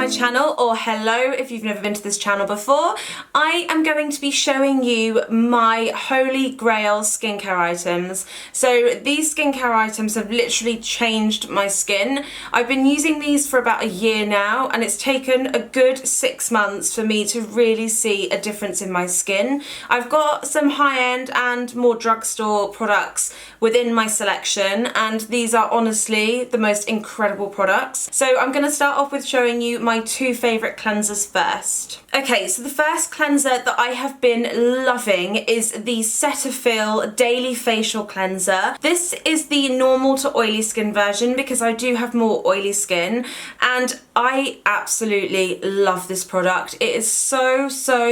my channel, or hello if you've never been to this channel before. I am going to be showing you my holy grail skincare items. So these skincare items have literally changed my skin. I've been using these for about a year now, and it's taken a good 6 months for me to really see a difference in my skin. I've got some high-end and more drugstore products within my selection, and these are honestly the most incredible products. So I'm going to start off with showing you my two favourite cleansers first. Okay, so the first cleanser that I have been loving is the Cetaphil Daily Facial Cleanser. This is the normal to oily skin version because I do have more oily skin, and I absolutely love this product. It is so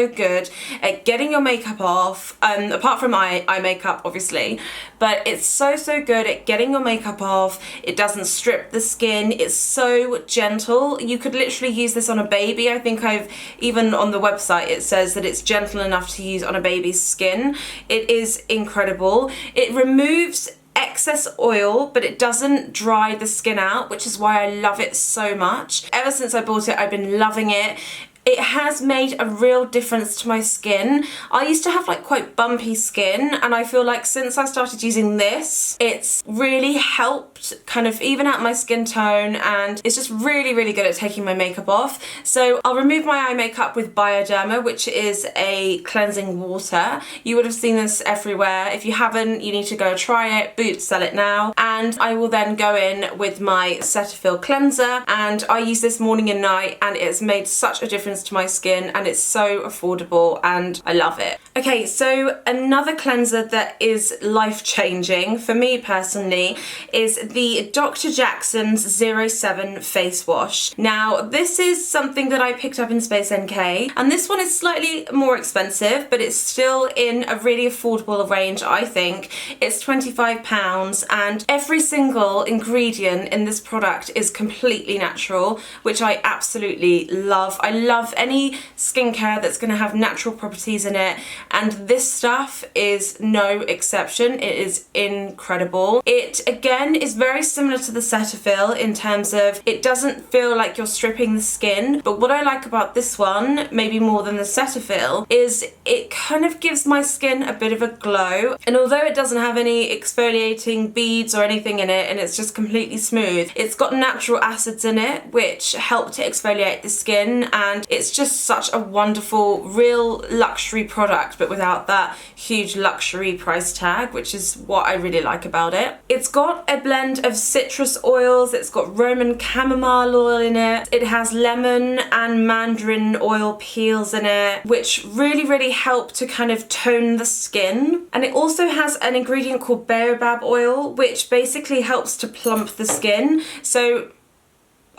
good at getting your makeup off, apart from eye makeup obviously, but it's so good at getting your makeup off. It doesn't strip the skin. It's so gentle. You could literally use this on a baby. I think even on the website it says that it's gentle enough to use on a baby's skin. It is incredible. It removes excess oil, but it doesn't dry the skin out, which is why I love it so much. Ever since I bought it, I've been loving it. It has made a real difference to my skin. I used to have like quite bumpy skin, and I feel like since I started using this, it's really helped kind of even out my skin tone, and it's just really good at taking my makeup off. So I'll remove my eye makeup with Bioderma, which is a cleansing water. You would have seen this everywhere. If you haven't, you need to go try it. Boots sell it now. And I will then go in with my Cetaphil cleanser, and I use this morning and night, and it's made such a difference to my skin, and it's so affordable and I love it. Okay, so another cleanser that is life-changing for me personally is the Dr. Jackson's 07 face wash. Now this is something that I picked up in Space NK, and this one is slightly more expensive, but it's still in a really affordable range. I think it's £25, and every single ingredient in this product is completely natural, which I absolutely love. I love any skincare that's going to have natural properties in it, and this stuff is no exception. It is incredible. It again is very similar to the Cetaphil in terms of it doesn't feel like you're stripping the skin, but what I like about this one, maybe more than the Cetaphil, is it kind of gives my skin a bit of a glow, and although it doesn't have any exfoliating beads or anything in it, and it's just completely smooth, it's got natural acids in it which help to exfoliate the skin, and it's just such a wonderful, real luxury product, but without that huge luxury price tag, which is what I really like about it. It's got a blend of citrus oils, it's got Roman chamomile oil in it, it has lemon and mandarin oil peels in it, which really help to kind of tone the skin. And it also has an ingredient called baobab oil, which basically helps to plump the skin. So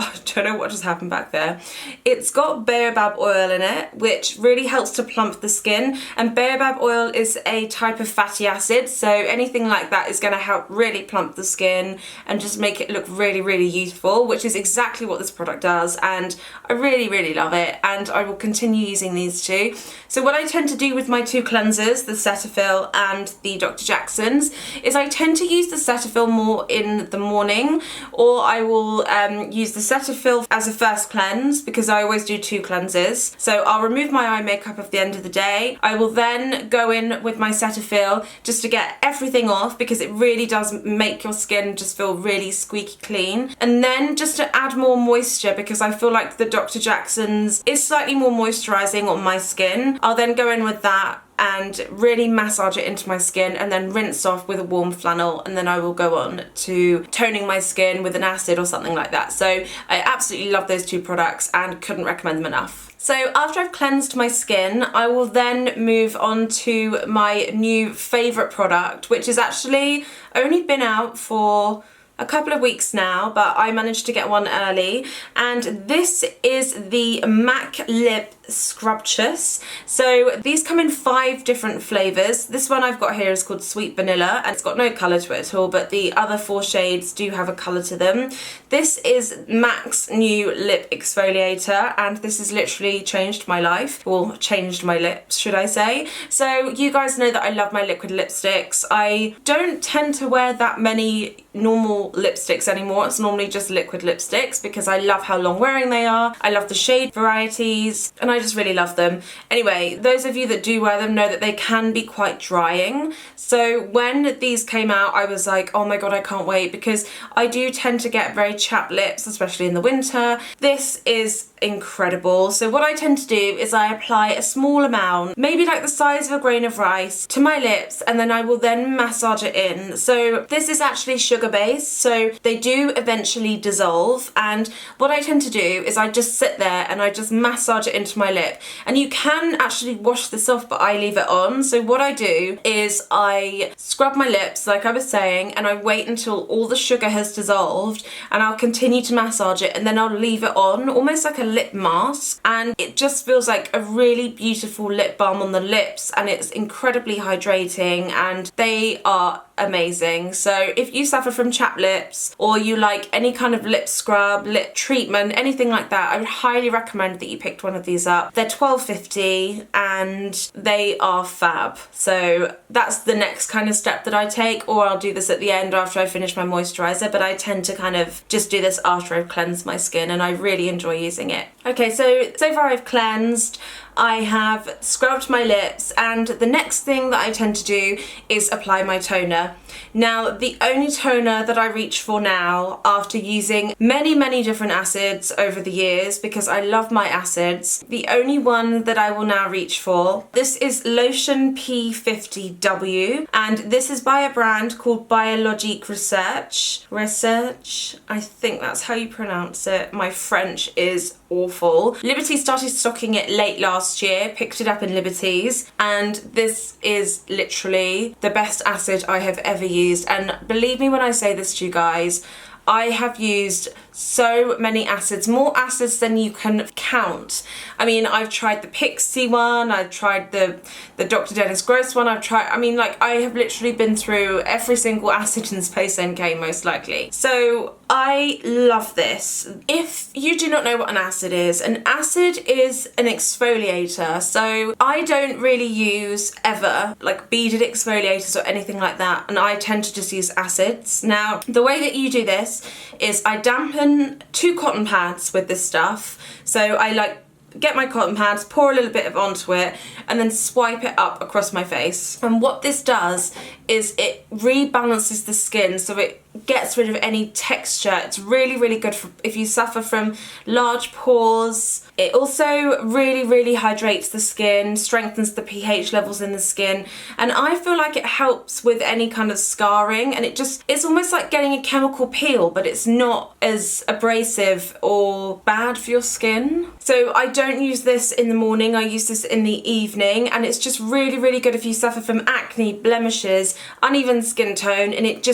I don't know what just happened back there. It's got baobab oil in it, which really helps to plump the skin, and baobab oil is a type of fatty acid, so anything like that is going to help really plump the skin and just make it look really youthful, which is exactly what this product does, and I really love it, and I will continue using these two. So what I tend to do with my two cleansers, the Cetaphil and the Dr. Jackson's, is I tend to use the Cetaphil more in the morning, or I will use the Cetaphil as a first cleanse, because I always do two cleanses. So I'll remove my eye makeup at the end of the day. I will then go in with my Cetaphil just to get everything off, because it really does make your skin just feel really squeaky clean. And then just to add more moisture, because I feel like the Dr. Jackson's is slightly more moisturising on my skin, I'll then go in with that and really massage it into my skin, and then rinse off with a warm flannel, and then I will go on to toning my skin with an acid or something like that. So I absolutely love those two products and couldn't recommend them enough. So after I've cleansed my skin, I will then move on to my new favourite product, which has actually only been out for a couple of weeks now, but I managed to get one early, and this is the MAC Lip Scrumptious. So these come in 5 different flavours. This one I've got here is called Sweet Vanilla, and it's got no colour to it at all, but the other 4 shades do have a colour to them. This is MAC's new lip exfoliator, and this has literally changed my life, or changed my lips, should I say. So you guys know that I love my liquid lipsticks. I don't tend to wear that many normal lipsticks anymore. It's normally just liquid lipsticks because I love how long wearing they are. I love the shade varieties and I just really love them. Anyway, those of you that do wear them know that they can be quite drying. So when these came out, I was like, oh my god, I can't wait, because I do tend to get very chapped lips, especially in the winter. This is incredible. So what I tend to do is I apply a small amount, maybe like the size of a grain of rice, to my lips, and then I will then massage it in. So this is actually sugar based, so they do eventually dissolve, and what I tend to do is I just sit there and I just massage it into my lip. And you can actually wash this off, but I leave it on. So what I do is I scrub my lips like I was saying, and I wait until all the sugar has dissolved, and I'll continue to massage it, and then I'll leave it on almost like a lip mask, and it just feels like a really beautiful lip balm on the lips, and it's incredibly hydrating and they are amazing. So if you suffer from chapped lips, or you like any kind of lip scrub, lip treatment, anything like that, I would highly recommend that you picked one of these up. They're $12.50 and they are fab. So that's the next kind of step that I take, or I'll do this at the end after I finish my moisturizer, but I tend to kind of just do this after I've cleansed my skin, and I really enjoy using it. Okay, so far I've cleansed, I have scrubbed my lips, and the next thing that I tend to do is apply my toner. Now, the only toner that I reach for now, after using many different acids over the years, because I love my acids, the only one that I will now reach for, this is Lotion P50W, and this is by a brand called Biologique Research, I think that's how you pronounce it. My French is awful. Liberty started stocking it late last year, picked it up in Liberty's, and this is literally the best acid I have ever used. And believe me when I say this to you guys, I have used so many acids, more acids than you can count. I mean, I've tried the Pixie one, I've tried the Dr. Dennis Gross one, I have literally been through every single acid in Space NK most likely. So I love this. If you do not know what an acid is an exfoliator. So I don't really use ever like beaded exfoliators or anything like that, and I tend to just use acids. Now, the way that you do this is I dampen 2 cotton pads with this stuff. So I get my cotton pads, pour a little bit of onto it, and then swipe it up across my face. And what this does is it rebalances the skin, so it gets rid of any texture. It's really good for if you suffer from large pores. It also really hydrates the skin, strengthens the pH levels in the skin, and I feel like it helps with any kind of scarring, and it's almost like getting a chemical peel, but it's not as abrasive or bad for your skin. So I don't use this in the morning, I use this in the evening, and it's just really good if you suffer from acne, blemishes, uneven skin tone, and it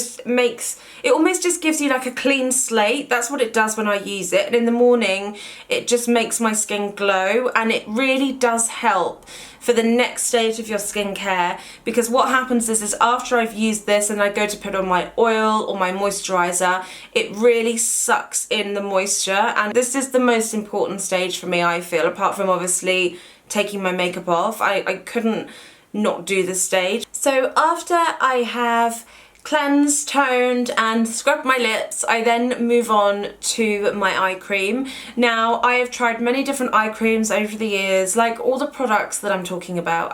almost just gives you like a clean slate. That's what it does when I use it, and in the morning it just makes my skin glow, and it really does help for the next stage of your skincare, because what happens is after I've used this and I go to put on my oil or my moisturizer, it really sucks in the moisture, and this is the most important stage for me, I feel, apart from obviously taking my makeup off. I couldn't not do this stage. So after I have cleansed, toned and scrubbed my lips, I then move on to my eye cream. Now, I have tried many different eye creams over the years, like all the products that I'm talking about.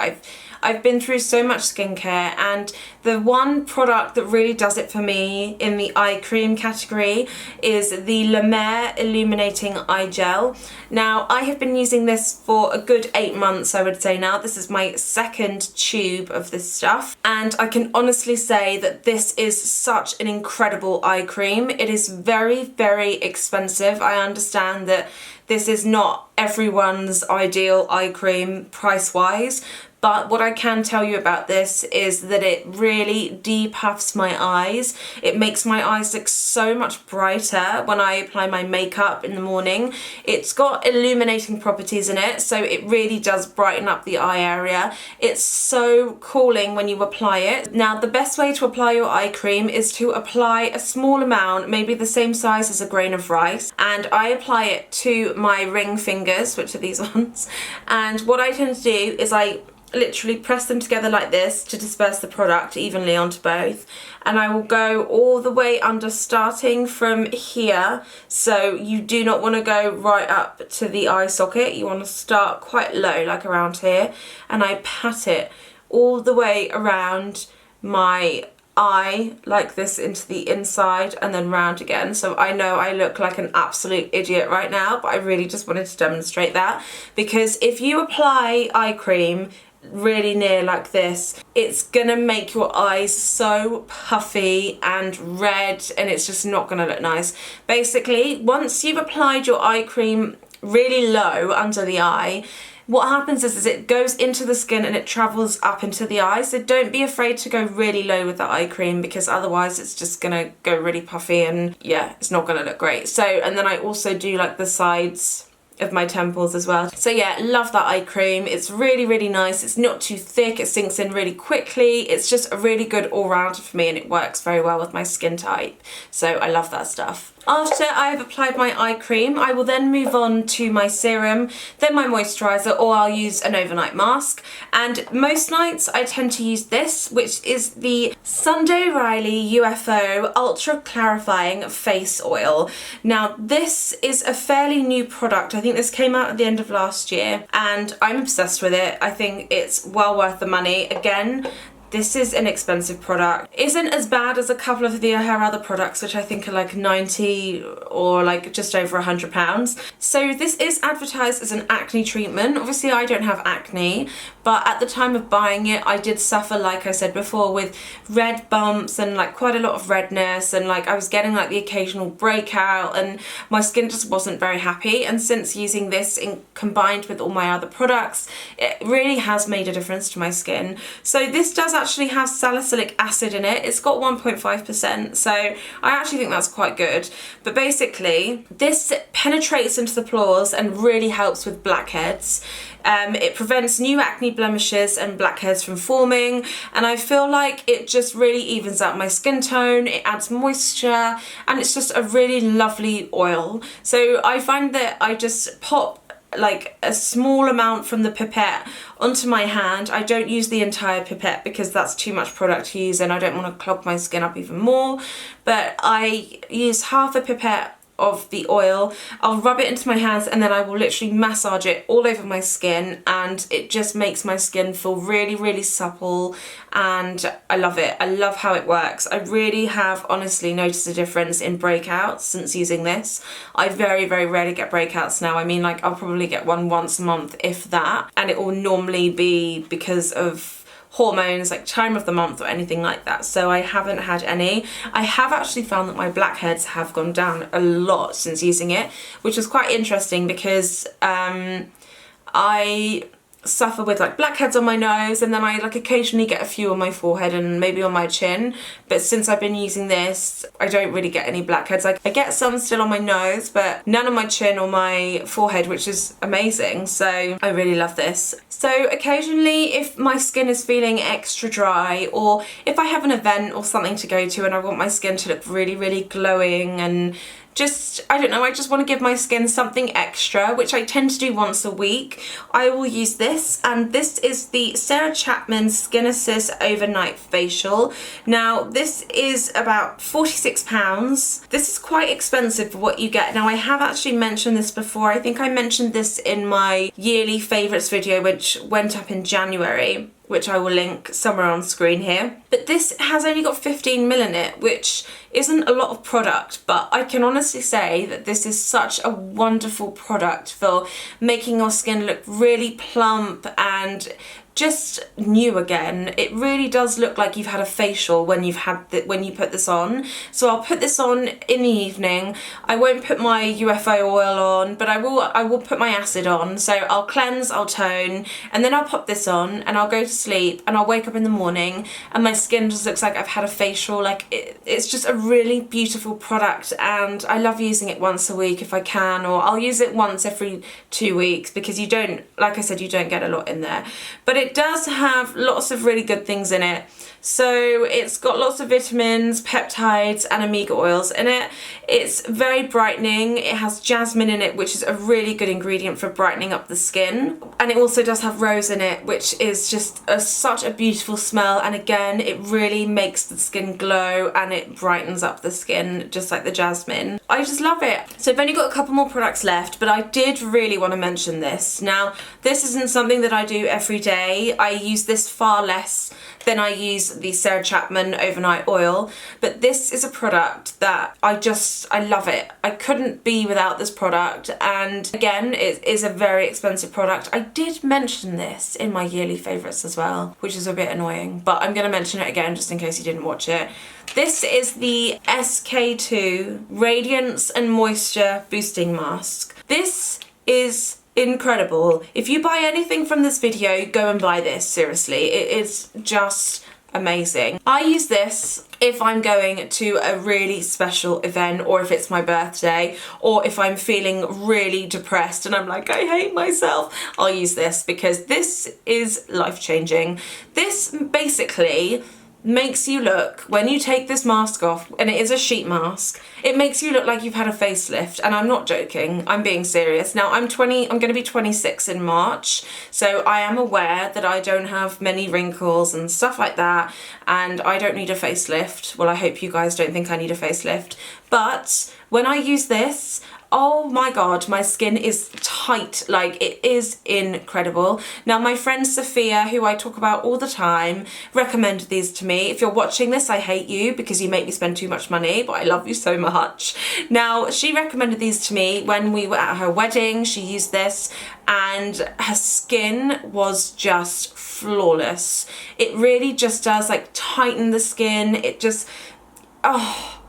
I've been through so much skincare, and the one product that really does it for me in the eye cream category is the Lemare Illuminating Eye Gel. Now, I have been using this for a good 8 months, I would say now. This is my 2nd tube of this stuff, and I can honestly say that this is such an incredible eye cream. It is very expensive. I understand that this is not everyone's ideal eye cream price-wise, but what I can tell you about this is that it really depuffs my eyes. It makes my eyes look so much brighter when I apply my makeup in the morning. It's got illuminating properties in it, so it really does brighten up the eye area. It's so cooling when you apply it. Now, the best way to apply your eye cream is to apply a small amount, maybe the same size as a grain of rice, and I apply it to my ring fingers, which are these ones. And what I tend to do is I literally press them together like this to disperse the product evenly onto both, and I will go all the way under, starting from here. So you do not want to go right up to the eye socket, you want to start quite low, like around here, and I pat it all the way around my eye like this into the inside and then round again. So I know I look like an absolute idiot right now, but I really just wanted to demonstrate that, because if you apply eye cream really near like this, it's gonna make your eyes so puffy and red, and it's just not gonna look nice. Basically, once you've applied your eye cream really low under the eye, what happens is it goes into the skin and it travels up into the eye. So don't be afraid to go really low with the eye cream, because otherwise it's just gonna go really puffy and yeah, it's not gonna look great. So, and then I also do like the sides of my temples as well. So yeah, love that eye cream. It's really, really nice. It's not too thick, it sinks in really quickly. It's just a really good all-rounder for me, and it works very well with my skin type. So I love that stuff. After I've applied my eye cream, I will then move on to my serum, then my moisturizer, or I'll use an overnight mask. And most nights I tend to use this, which is the Sunday Riley UFO Ultra Clarifying Face Oil. Now this is a fairly new product. I think this came out at the end of last year, and I'm obsessed with it. I think it's well worth the money. Again, this is an expensive product. Isn't as bad as a couple of her other products, which I think are like 90 or like just over £100. So this is advertised as an acne treatment. Obviously I don't have acne, but at the time of buying it, I did suffer, like I said before, with red bumps and like quite a lot of redness, and like I was getting like the occasional breakout, and my skin just wasn't very happy. And since using this combined with all my other products, it really has made a difference to my skin. So this does actually have salicylic acid in it. It's got 1.5%, so I actually think that's quite good. But basically, this penetrates into the pores and really helps with blackheads. It prevents new acne blemishes and blackheads from forming, and I feel like it just really evens out my skin tone, it adds moisture, and it's just a really lovely oil. So I find that I just pop like a small amount from the pipette onto my hand. I don't use the entire pipette because that's too much product to use and I don't want to clog my skin up even more, but I use half a pipette of the oil. I'll rub it into my hands and then I will literally massage it all over my skin, and it just makes my skin feel really, really supple, and I love it. I love how it works. I really have honestly noticed a difference in breakouts since using this. I very, very rarely get breakouts now. I mean, like I'll probably get one once a month, if that, and it will normally be because of hormones, like time of the month or anything like that. So I haven't had any. I have actually found that my blackheads have gone down a lot since using it, which was quite interesting because I suffer with like blackheads on my nose, and then I like occasionally get a few on my forehead and maybe on my chin, but since I've been using this I don't really get any blackheads. Like I get some still on my nose, but none on my chin or my forehead, which is amazing. So I really love this. So occasionally if my skin is feeling extra dry, or if I have an event or something to go to and I want my skin to look really, really glowing and just, I don't know, I just want to give my skin something extra, which I tend to do once a week, I will use this. And this is the Sarah Chapman Skin Assist Overnight Facial. Now this is about £46. This is quite expensive for what you get. Now I have actually mentioned this before. I think I mentioned this in my yearly favourites video, which went up in January, which I will link somewhere on screen here. But this has only got 15ml in it, which isn't a lot of product, but I can honestly say that this is such a wonderful product for making your skin look really plump and just new again. It really does look like you've had a facial when you've had when you put this on. So I'll put this on in the evening. I won't put my UFO oil on, but I will put my acid on. So I'll cleanse, I'll tone, and then I'll pop this on and I'll go to sleep, and I'll wake up in the morning and my skin just looks like I've had a facial. Like it's just a really beautiful product, and I love using it once a week if I can, or I'll use it once every 2 weeks, because you don't, like I said, you don't get a lot in there. But it does have lots of really good things in it. So it's got lots of vitamins, peptides and omega oils in it. It's very brightening. It has jasmine in it, which is a really good ingredient for brightening up the skin. And it also does have rose in it, which is just such a beautiful smell. And again, it really makes the skin glow and it brightens up the skin just like the jasmine. I just love it. So I've only got a couple more products left, but I did really want to mention this. Now, this isn't something that I do every day. I use this far less than I use the Sarah Chapman overnight oil, but this is a product that I love it. I couldn't be without this product, and again, it is a very expensive product. I did mention this in my yearly favourites as well, which is a bit annoying, but I'm going to mention it again just in case you didn't watch it. This is the SK2 Radiance and Moisture Boosting Mask. This is incredible. If you buy anything from this video, go and buy this, seriously. It is just amazing. I use this if I'm going to a really special event, or if it's my birthday, or if I'm feeling really depressed and I'm like, I hate myself, I'll use this because this is life-changing. This basically makes you look, when you take this mask off, and it is a sheet mask, it makes you look like you've had a facelift, and I'm not joking, I'm being serious. Now I'm going to be 26 in March, so I am aware that I don't have many wrinkles and stuff like that, and I don't need a facelift. Well, I hope you guys don't think I need a facelift, but when I use this, oh my god, my skin is tight, like it is incredible. Now my friend Sophia, who I talk about all the time, recommended these to me. If you're watching this, I hate you because you make me spend too much money, but I love you so much. Now, she recommended these to me when we were at her wedding. She used this and her skin was just flawless. It really just does like tighten the skin. It just, oh,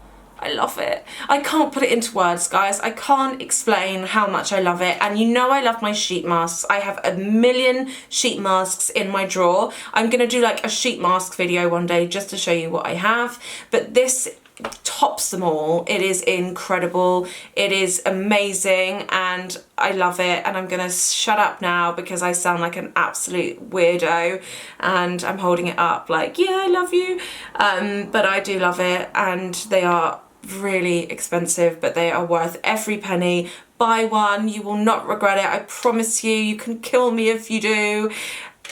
I love it. I can't put it into words, guys. I can't explain how much I love it. And you know I love my sheet masks. I have a million sheet masks in my drawer. I'm gonna do like a sheet mask video one day just to show you what I have. But this tops them all. It is incredible. It is amazing and I love it. And I'm gonna shut up now because I sound like an absolute weirdo and I'm holding it up like, yeah, I love you. But I do love it, and they are really expensive, but they are worth every penny. Buy one, you will not regret it. I promise you. You can kill me if you do.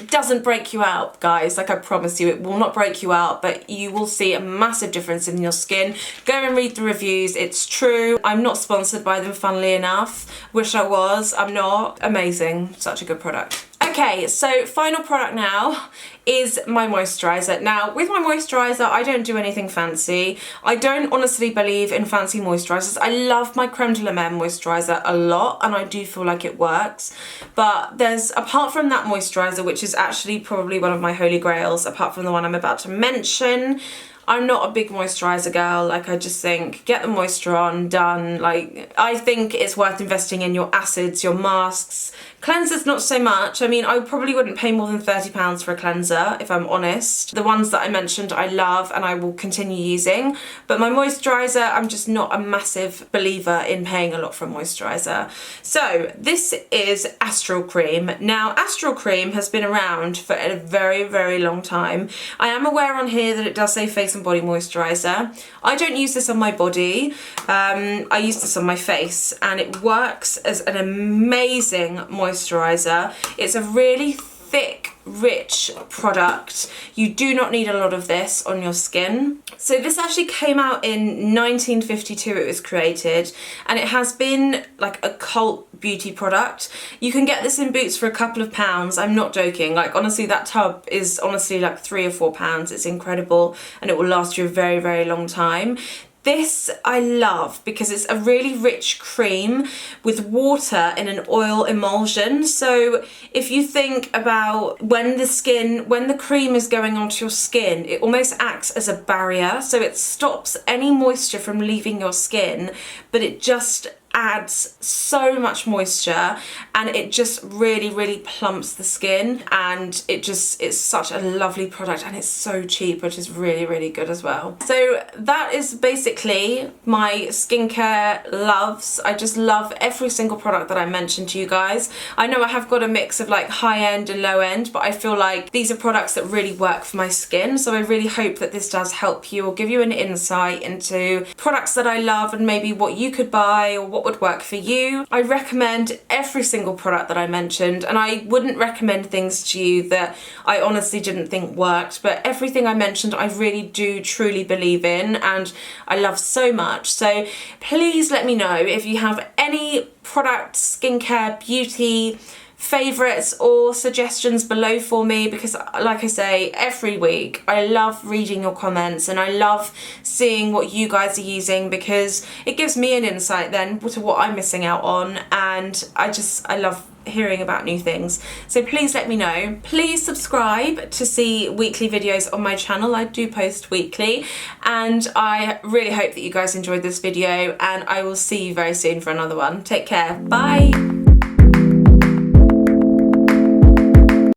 It doesn't break you out, guys, like I promise you, it will not break you out, but you will see a massive difference in your skin. Go and read the reviews, it's true. I'm not sponsored by them, funnily enough. Wish I was, I'm not. Amazing, such a good product. Okay, so final product now is my moisturizer. Now, with my moisturizer, I don't do anything fancy. I don't honestly believe in fancy moisturizers. I love my Creme de la Mer moisturizer a lot, and I do feel like it works. But there's, apart from that moisturizer, which is actually probably one of my holy grails, apart from the one I'm about to mention, I'm not a big moisturizer girl. Like, I just think, get the moisture on, done. Like, I think it's worth investing in your acids, your masks. Cleansers, not so much. I mean, I probably wouldn't pay more than £30 for a cleanser, if I'm honest. The ones that I mentioned I love and I will continue using. But my moisturizer, I'm just not a massive believer in paying a lot for a moisturizer. So this is Astral Cream. Now, Astral Cream has been around for a very, very long time. I am aware on here that it does say face and body moisturizer. I don't use this on my body. I use this on my face, and it works as an amazing moisturizer. It's a really thick, rich product. You do not need a lot of this on your skin. So this actually came out in 1952, it was created, and it has been like a cult beauty product. You can get this in Boots for a couple of pounds. I'm not joking. Like, honestly, that tub is honestly like £3 or £4. It's incredible, and it will last you a very, very long time. This I love because it's a really rich cream with water in an oil emulsion. So if you think about when the cream is going onto your skin, it almost acts as a barrier. So it stops any moisture from leaving your skin, but it just adds so much moisture, and it just really plumps the skin, and it's such a lovely product, and it's so cheap, which is really good as well. So that is basically my skincare loves. I just love every single product that I mentioned to you guys. I know I have got a mix of like high end and low end, but I feel like these are products that really work for my skin, so I really hope that this does help you or give you an insight into products that I love and maybe what you could buy or what would work for you. I recommend every single product that I mentioned, and I wouldn't recommend things to you that I honestly didn't think worked, but everything I mentioned I really do truly believe in and I love so much. So please let me know if you have any products, skincare, beauty favourites or suggestions below for me, because like I say, every week I love reading your comments and I love seeing what you guys are using, because it gives me an insight then to what I'm missing out on, and I love hearing about new things. So please let me know. Please subscribe to see weekly videos on my channel. I do post weekly, and I really hope that you guys enjoyed this video, and I will see you very soon for another one. Take care. Bye.